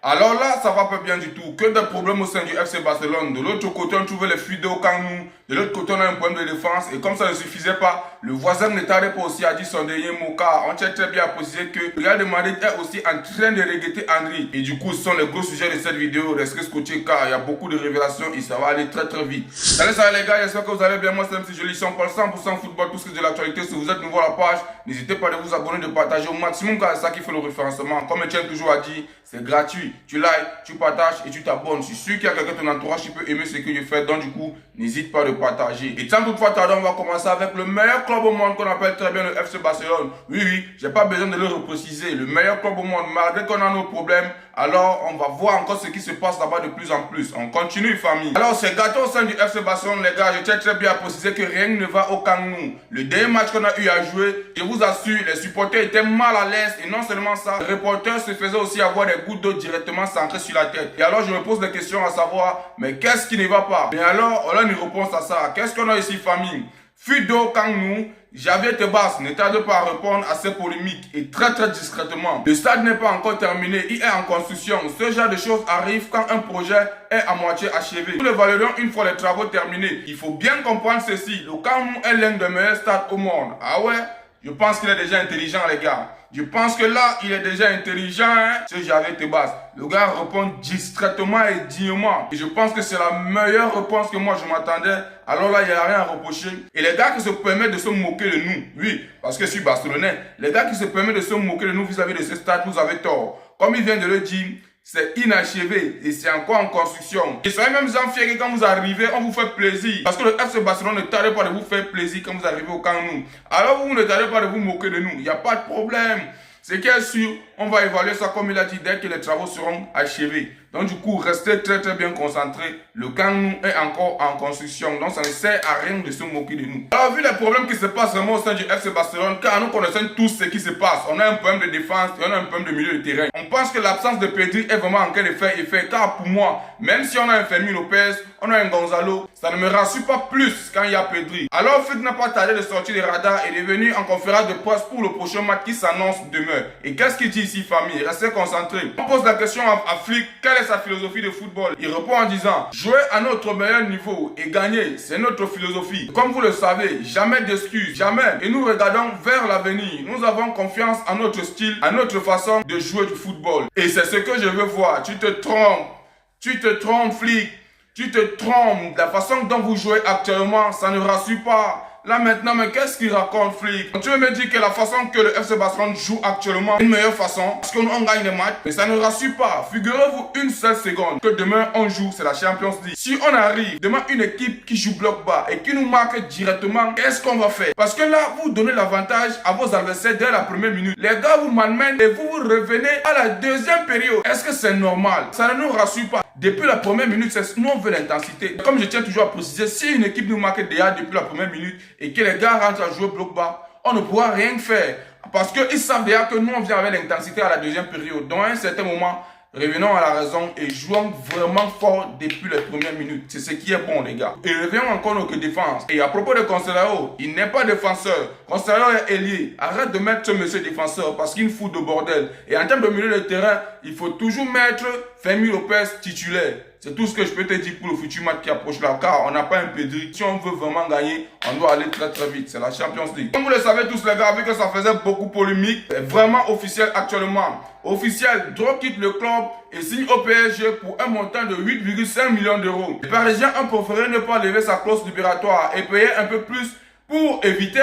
Alors là, ça va pas bien du tout. Que des problèmes au sein du FC Barcelone. De l'autre côté, on trouvait les fuites d'eau au Camp Nou. De l'autre côté, on a un problème de défense. Et comme ça ne suffisait pas, le voisin ne tardait pas aussi à dire son dernier mot. Car on tient très bien à préciser que le Real de Madrid est aussi en train de regretter Henry. Et du coup, ce sont les gros sujets de cette vidéo. Restez scotchés car il y a beaucoup de révélations et ça va aller très très vite. Salut les gars, j'espère que vous allez bien. Moi, c'est MC Joly. Si on parle 100% football, tout ce qui est de l'actualité. Si vous êtes nouveau à la page, n'hésitez pas à vous abonner, de partager au maximum car c'est ça qui fait le référencement. Comme je tiens toujours à dire, c'est gratuit. Tu likes, tu partages et tu t'abonnes. Je suis sûr qu'il y a quelqu'un de ton entourage qui peut aimer ce que je fais. Donc du coup, n'hésite pas à le partager. Et sans toutefois tarder, on va commencer avec le meilleur club au monde qu'on appelle très bien le FC Barcelone. Oui, j'ai pas besoin de le repréciser. Le meilleur club au monde, malgré qu'on a nos problèmes. Alors, on va voir encore ce qui se passe là-bas de plus en plus. On continue, famille. Alors, c'est gâté au sein du FC Barcelone, les gars. Je tiens très bien à préciser que rien ne va au Camp Nou. Le dernier match qu'on a eu à jouer, je vous assure, les supporters étaient mal à l'aise. Et non seulement ça, les reporters se faisaient aussi avoir des gouttes d'eau directement centrées sur la tête. Et alors, je me pose des questions à savoir, mais qu'est-ce qui ne va pas? Mais alors, on a une réponse à ça. Qu'est-ce qu'on a ici, famille? Fuite d'eau Camp Nou. Javier Tebas ne tarde pas à répondre à ces polémiques et très très discrètement. Le stade n'est pas encore terminé, il est en construction. Ce genre de choses arrive quand un projet est à moitié achevé. Nous le validons une fois les travaux terminés. Il faut bien comprendre ceci, le Camp Nou est l'un des meilleurs stades au monde. Ah ouais? Je pense qu'il est déjà intelligent, les gars. Je pense que là, il est déjà intelligent, hein, ce Javier Tebas. Le gars répond discrètement et dignement. Et je pense que c'est la meilleure réponse que moi je m'attendais. Alors là, il n'y a rien à reprocher. Et les gars qui se permettent de se moquer de nous, oui, parce que je suis barcelonais, les gars qui se permettent de se moquer de nous vis-à-vis de ce stade, vous avez tort. Comme il vient de le dire, c'est inachevé et c'est encore en construction. Et soyez même fiers que quand vous arrivez, on vous fait plaisir. Parce que le FC Barcelone ne tarde pas de vous faire plaisir quand vous arrivez au Camp Nou. Alors vous ne tardez pas de vous moquer de nous. Il n'y a pas de problème. Ce qui est sûr, on va évaluer ça comme il a dit dès que les travaux seront achevés. Donc du coup, restez très très bien concentrés. Le Camp Nou est encore en construction. Donc ça ne sert à rien de se moquer de nous. Alors vu les problèmes qui se passent vraiment au sein du FC Barcelone, car nous connaissons tous ce qui se passe. On a un problème de défense et on a un problème de milieu de terrain. On pense que l'absence de Pedri est vraiment en train de faire effet. Car pour moi, même si on a un Fermin Lopez, on a un Gonzalo, ça ne me rassure pas plus quand il y a Pedri. Alors Flick n'a pas tardé de sortir des radars et de venir en conférence de presse pour le prochain match qui s'annonce demain. Et qu'est-ce qu'il dit ici, famille? Restez concentrés. On pose la question à Flick, quelle est sa philosophie de football? Il répond en disant, jouer à notre meilleur niveau et gagner, c'est notre philosophie. Comme vous le savez, jamais d'excuses, jamais. Et nous regardons vers l'avenir. Nous avons confiance en notre style, en notre façon de jouer du football. Et c'est ce que je veux voir. Tu te trompes, Flick. Tu te trompes. La façon dont vous jouez actuellement, ça ne rassure pas. Là maintenant, mais qu'est-ce qu'il raconte, Flick? Tu veux me dire que la façon que le FC Barcelone joue actuellement est une meilleure façon parce qu'on gagne les matchs? Mais ça ne rassure pas. Figurez-vous une seule seconde que demain on joue, c'est la Champions League. Si on arrive, demain une équipe qui joue bloc bas et qui nous marque directement, qu'est-ce qu'on va faire? Parce que là, vous donnez l'avantage à vos adversaires dès la première minute. Les gars vous malmènent et vous revenez à la deuxième période. Est-ce que c'est normal? Ça ne nous rassure pas. Depuis la première minute, nous on veut l'intensité. Comme je tiens toujours à préciser, si une équipe nous marque déjà depuis la première minute et que les gars rentrent à jouer bloc bas, on ne pourra rien faire. Parce qu'ils savent déjà que nous on vient avec l'intensité à la deuxième période. Donc à un certain moment, revenons à la raison et jouons vraiment fort depuis les premières minutes. C'est ce qui est bon, les gars. Et revenons encore aux défense. Et à propos de Concelao, il n'est pas défenseur. Concelao est ailier. Arrête de mettre ce monsieur défenseur parce qu'il fout de bordel. Et en termes de milieu de terrain, il faut toujours mettre Fermin Lopez titulaire. C'est tout ce que je peux te dire pour le futur match qui approche là. Car on n'a pas un Pedri. Si on veut vraiment gagner, on doit aller très très vite. C'est la Champions League. Comme vous le savez tous les gars, vu que ça faisait beaucoup polémique, c'est vraiment officiel actuellement. Officiel, Drogba quitte le club et signe au PSG pour un montant de 8,5 millions d'euros. Les Parisiens ont préféré ne pas lever sa clause libératoire et payer un peu plus pour éviter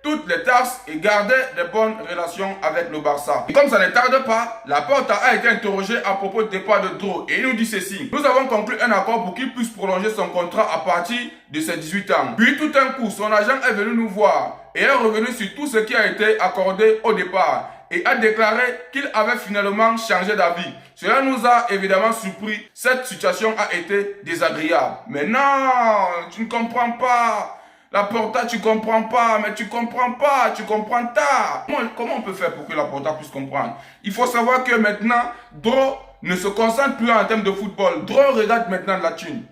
toutes les taxes et garder de bonnes relations avec le Barça. Et comme ça ne tarde pas, Laporta a été interrogé à propos du départ de Drogba et il nous dit ceci. Nous avons conclu un accord pour qu'il puisse prolonger son contrat à partir de ses 18 ans. Puis tout d'un coup, son agent est venu nous voir et est revenu sur tout ce qui a été accordé au départ et a déclaré qu'il avait finalement changé d'avis. Cela nous a évidemment surpris. Cette situation a été désagréable. Mais non, tu ne comprends pas. Laporta, tu comprends pas, mais tu comprends pas, tu comprends tard. Comment on peut faire pour que Laporta puisse comprendre? Il faut savoir que maintenant, Drogba ne se concentre plus en termes de football. Drogba regarde maintenant la thune.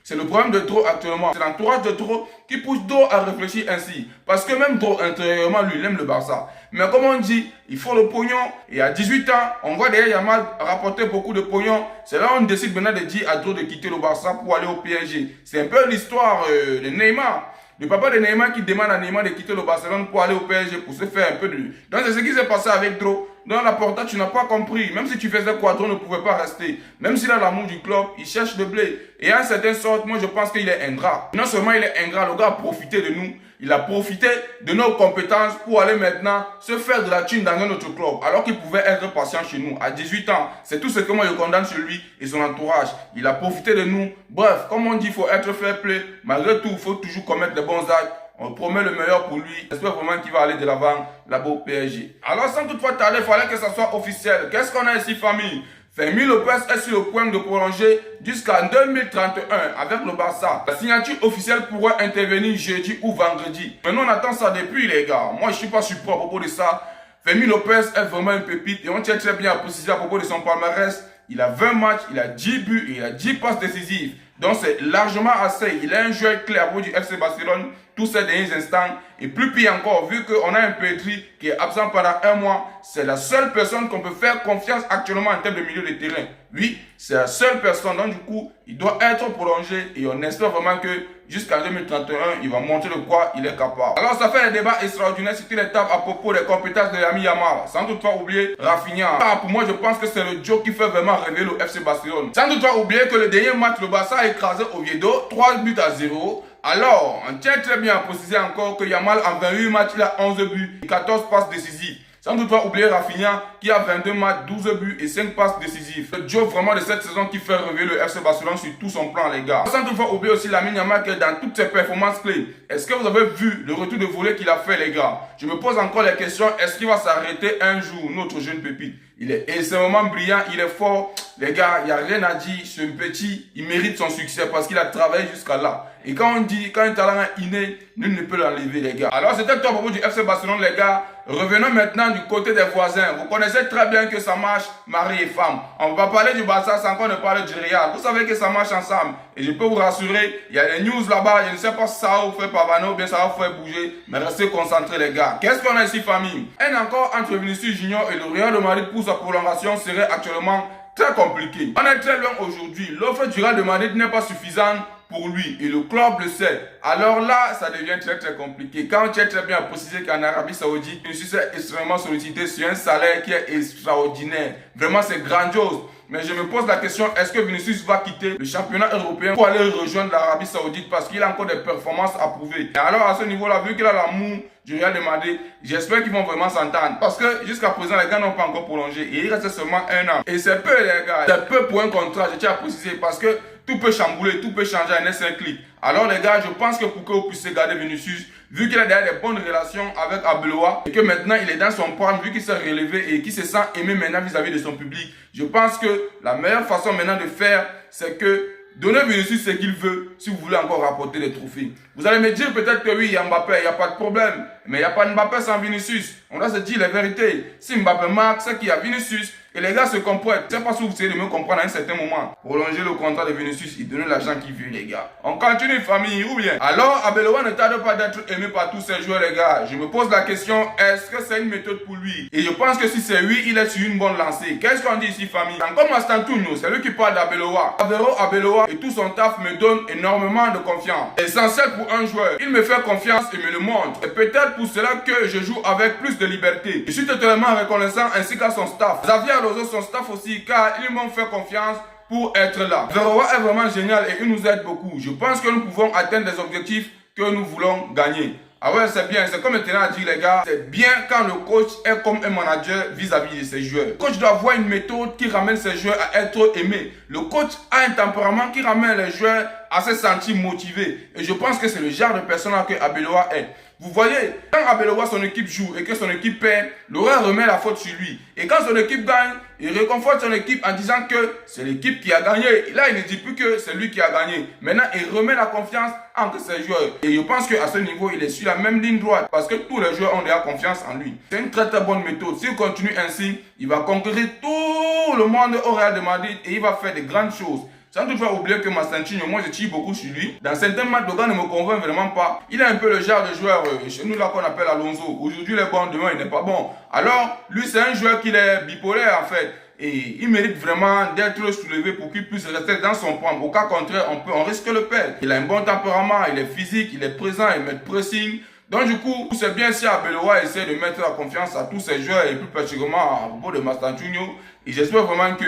C'est le problème de Dro actuellement. C'est l'entourage de Dro qui pousse Dro à réfléchir ainsi. Parce que même Dro, intérieurement, lui, il aime le Barça. Mais comme on dit, il faut le pognon. Et à 18 ans, on voit derrière Yamal rapporter beaucoup de pognon. C'est là où on décide maintenant de dire à Dro de quitter le Barça pour aller au PSG. C'est un peu l'histoire de Neymar. Le papa de Neymar qui demande à Neymar de quitter le Barcelone pour aller au PSG pour se faire un peu de... Donc c'est ce qui s'est passé avec Dro. Dans la Porta, tu n'as pas compris. Même si tu faisais quoi, Dro ne pouvait pas rester. Même s'il a l'amour du club, il cherche le blé. Et à une certaine sorte, moi je pense qu'il est ingrat. Non seulement il est ingrat, le gars a profité de nous. Il a profité de nos compétences pour aller maintenant se faire de la thune dans un autre club. Alors qu'il pouvait être patient chez nous. À 18 ans, c'est tout ce que moi je condamne sur lui et son entourage. Il a profité de nous. Bref, comme on dit, il faut être fair play. Malgré tout, il faut toujours commettre les bons actes. On promet le meilleur pour lui. J'espère vraiment qu'il va aller de l'avant là-bas au PSG. Alors sans toutefois tarder, il fallait que ça soit officiel. Qu'est-ce qu'on a ici, famille? Fermin Lopez est sur le point de prolonger jusqu'en 2031 avec le Barça. La signature officielle pourrait intervenir jeudi ou vendredi. Maintenant, on attend ça depuis, les gars. Moi, je ne suis pas surpris à propos de ça. Fermin Lopez est vraiment une pépite et on tient très bien à préciser à propos de son palmarès. Il a 20 matchs, il a 10 buts et il a 10 passes décisives. Donc, c'est largement assez. Il est un joueur clé à propos du FC Barcelone tous ces derniers instants. Et plus pire encore, vu qu'on a un Pedri qui est absent pendant un mois, c'est la seule personne qu'on peut faire confiance actuellement en termes de milieu de terrain. Oui, c'est la seule personne. Donc, du coup, il doit être prolongé et on espère vraiment que jusqu'en 2031, il va montrer de quoi il est capable. Alors, ça fait un débat extraordinaire sur l'étape à propos des compétences de Lamine Yamal. Sans doute pas oublier Rafinha. Pour moi, je pense que c'est le Joe qui fait vraiment rêver le FC Barcelone. Sans doute pas oublier que le dernier match, le Barça a écrasé Oviedo, 3-0. Alors, on tient très bien à préciser encore que Yamal en 28 matchs, il a 11 buts et 14 passes décisives. Sans doute pas oublier Rafinha qui a 22 matchs, 12 buts et 5 passes décisives. Le Joe vraiment de cette saison qui fait rêver le FC Barcelone sur tout son plan, les gars. Sans doute pas oublier aussi Lamine Yamal qui est dans toutes ses performances clés. Est-ce que vous avez vu le retour de volée qu'il a fait, les gars? Je me pose encore la question, est-ce qu'il va s'arrêter un jour, notre jeune pépite? Il est extrêmement brillant, il est fort. Les gars, il n'y a rien à dire. Ce petit, il mérite son succès parce qu'il a travaillé jusqu'à là. Et quand on dit, quand un talent est inné, nul ne peut l'enlever, les gars. Alors, c'était tout à propos du FC Barcelone, les gars. Revenons maintenant du côté des voisins. Vous connaissez très bien que ça marche mari et femme. On ne va pas parler du Barça sans qu'on ne parle du Real. Vous savez que ça marche ensemble. Et je peux vous rassurer, il y a des news là-bas. Je ne sais pas si ça va vous faire pavaner ou bien ça va vous faire bouger. Mais restez concentrés, les gars. Qu'est-ce qu'on a ici, famille? Un accord entre Vinicius Junior et le Real de Madrid pour sa prolongation serait actuellement très compliqué. On est très loin aujourd'hui. L'offre du Real de Madrid n'est pas suffisante pour lui et le club le sait. Alors là, ça devient très compliqué. Quand on tient très bien à préciser qu'en Arabie Saoudite, Vinicius est extrêmement sollicité sur un salaire qui est extraordinaire. Vraiment, c'est grandiose. Mais je me pose la question, est-ce que Vinicius va quitter le championnat européen pour aller rejoindre l'Arabie Saoudite parce qu'il a encore des performances à prouver? Et alors à ce niveau-là, vu qu'il a l'amour du Real de Madrid, j'espère qu'ils vont vraiment s'entendre. Parce que jusqu'à présent, les gars n'ont pas encore prolongé. Et il reste seulement un an. Et c'est peu, les gars. C'est peu pour un contrat, je tiens à préciser. Parce que tout peut chambouler, tout peut changer en un seul clic. Alors les gars, je pense que pour que vous puissiez garder Vinicius, vu qu'il a déjà des bonnes relations avec Arbeloa et que maintenant il est dans son prime, vu qu'il s'est relevé et qu'il se sent aimé maintenant vis-à-vis de son public, je pense que la meilleure façon maintenant de faire, c'est que donnez Vinicius ce qu'il veut si vous voulez encore rapporter des trophées. Vous allez me dire peut-être que oui, il y a Mbappé, il n'y a pas de problème. Mais il n'y a pas de Mbappé sans Vinicius. On doit se dire la vérité. Si Mbappé marque, c'est qu'il y a Vinicius. Et les gars se comprennent. Je ne sais pas si vous essayez de me comprendre à un certain moment. Prolonger le contrat de Vinicius et donner l'argent qu'il veut, les gars. On continue, famille, ou bien? Alors, Arbeloa ne tarde pas d'être aimé par tous ces joueurs, les gars. Je me pose la question, est-ce que c'est une méthode pour lui? Et je pense que si c'est oui, il est sur une bonne lancée. Qu'est-ce qu'on dit ici, famille? Comme Mastantuno, c'est lui qui parle d'Arbeloa. Arbeloa et tout son taf me donnent énormément de confiance. Essentiel pour un joueur. Il me fait confiance et me le montre. C'est peut-être pour cela que je joue avec plus de liberté. Je suis totalement reconnaissant ainsi qu'à son staff. Xavier Alonso, son staff aussi, car ils m'ont fait confiance pour être là. Arbeloa est vraiment génial et il nous aide beaucoup. Je pense que nous pouvons atteindre des objectifs que nous voulons gagner. Ah ouais, c'est bien. C'est comme maintenant à dire, les gars, c'est bien quand le coach est comme un manager vis-à-vis de ses joueurs. Le coach doit avoir une méthode qui ramène ses joueurs à être aimés. Le coach a un tempérament qui ramène les joueurs à se sentir motivés. Et je pense que c'est le genre de personne que Arbeloa est. Vous voyez, quand Arbeloa, son équipe joue et que son équipe perd, Laurent remet la faute sur lui. Et quand son équipe gagne, il réconforte son équipe en disant que c'est l'équipe qui a gagné. Et là, il ne dit plus que c'est lui qui a gagné. Maintenant, il remet la confiance entre ses joueurs. Et je pense qu'à ce niveau, il est sur la même ligne droite. Parce que tous les joueurs ont déjà confiance en lui. C'est une très bonne méthode. S'il continue ainsi, il va conquérir tout le monde au Real de Madrid et il va faire de grandes choses. Sans toutefois oublier que Mastantuono, moi je tire beaucoup sur lui. Dans certains matchs, le gars ne me convainc vraiment pas. Il est un peu le genre de joueur chez nous là qu'on appelle Alonso. Aujourd'hui il est bon, demain il n'est pas bon. Alors lui c'est un joueur qui est bipolaire en fait. Et il mérite vraiment d'être soulevé pour qu'il puisse rester dans son point. Au cas contraire, on risque le perdre. Il a un bon tempérament, il est physique, il est présent, il met pressing. Donc du coup, c'est bien si Arbeloa essaie de mettre la confiance à tous ses joueurs et plus particulièrement à propos de Mastantuono. Et j'espère vraiment que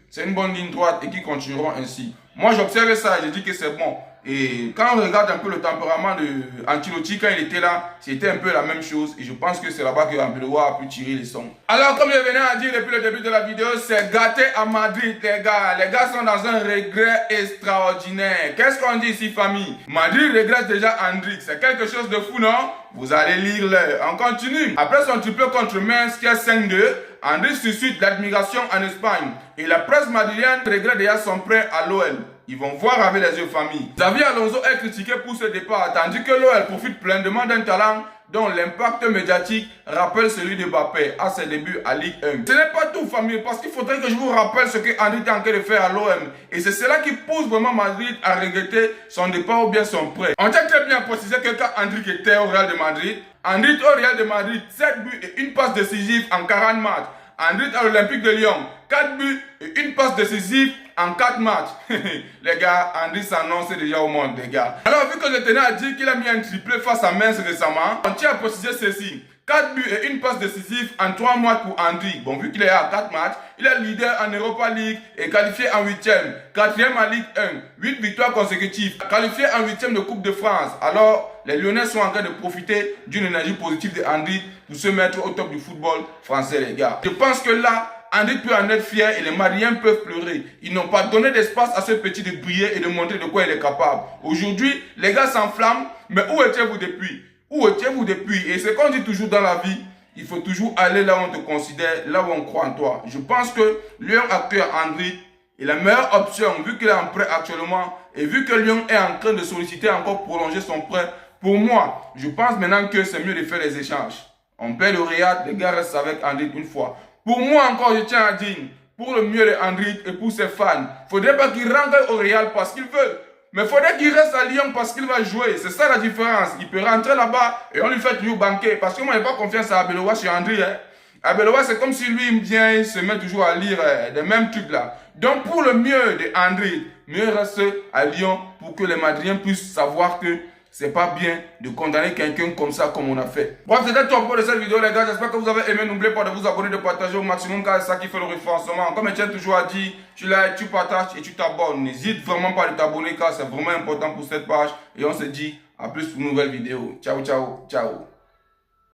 c'est une bonne ligne droite et qu'ils continueront ainsi. Moi, j'observe ça et je dis que c'est bon. Et quand on regarde un peu le tempérament de Ancelotti quand il était là, c'était un peu la même chose. Et je pense que c'est là-bas que Arbeloa a pu tirer les sons. Alors, comme je venais à dire depuis le début de la vidéo, c'est gâté à Madrid, les gars. Les gars sont dans un regret extraordinaire. Qu'est-ce qu'on dit ici, famille? Madrid regrette déjà Endrick. C'est quelque chose de fou, non? Vous allez lire l'heure. On continue. Après son triplé contre Mainz qui est 5-2, Endrick suscite l'admiration en Espagne. Et la presse madridienne regrette déjà son prêt à l'OL. Ils vont voir avec les yeux famille. Xavi Alonso est critiqué pour ce départ, tandis que l'OL profite pleinement d'un talent dont l'impact médiatique rappelle celui de Mbappé à ses débuts à Ligue 1. Ce n'est pas tout, famille, parce qu'il faudrait que je vous rappelle ce que Endrick est en train de faire à l'OM. Et c'est cela qui pousse vraiment Madrid à regretter son départ ou bien son prêt. On tient très bien précisé que quand Endrick était au Real de Madrid, Endrick au Real de Madrid, 7 buts et une passe décisive en 40 matchs. Endrick à l'Olympique de Lyon, 4 buts et une passe décisive en 4 matchs. Les gars, Endrick s'annonce déjà au monde, les gars. Alors, vu que je tenais à dire qu'il a mis un triplé face à Mainz récemment, on tient à préciser ceci. 4 buts et une passe décisive en 3 matchs pour Endrick. Bon, vu qu'il est à 4 matchs, il est leader en Europa League et qualifié en 8e. 4e en Ligue 1. 8 victoires consécutives. Qualifié en 8e de Coupe de France. Alors, les Lyonnais sont en train de profiter d'une énergie positive de Endrick pour se mettre au top du football français, les gars. Je pense que là, Endrick peut en être fier et les Madriens peuvent pleurer. Ils n'ont pas donné d'espace à ce petit de briller et de montrer de quoi il est capable. Aujourd'hui, les gars s'enflamment, mais où étiez-vous depuis? Où étiez-vous depuis? Et c'est qu'on dit toujours dans la vie, il faut toujours aller là où on te considère, là où on croit en toi. Je pense que Lyon accueille Endrick est la meilleure option vu qu'il est en prêt actuellement et vu que Lyon est en train de solliciter encore prolonger son prêt. Pour moi, je pense maintenant que c'est mieux de faire les échanges. On paie le Real, les gars restent avec Endrick une fois. Pour moi encore, je tiens à dire, pour le mieux de Endrick et pour ses fans, il ne faudrait pas qu'il rentre au Real parce qu'il veut. Mais il faudrait qu'il reste à Lyon parce qu'il va jouer. C'est ça la différence. Il peut rentrer là-bas et on lui fait toujours banquer. Parce que moi, je n'ai pas confiance à Arbeloa chez Endrick. Arbeloa, c'est comme si lui vient et se met toujours à lire les mêmes trucs là. Donc, pour le mieux de Endrick, mieux reste à Lyon pour que les Madriens puissent savoir que c'est pas bien de condamner quelqu'un comme ça, comme on a fait. Bref, c'était tout pour cette vidéo, les gars. J'espère que vous avez aimé. N'oubliez pas de vous abonner, de partager au maximum, car c'est ça qui fait le référencement. Comme Etienne toujours a dit, tu likes, tu partages et tu t'abonnes. N'hésite vraiment pas à t'abonner, car c'est vraiment important pour cette page. Et on se dit à plus pour une nouvelle vidéo. Ciao, ciao, ciao.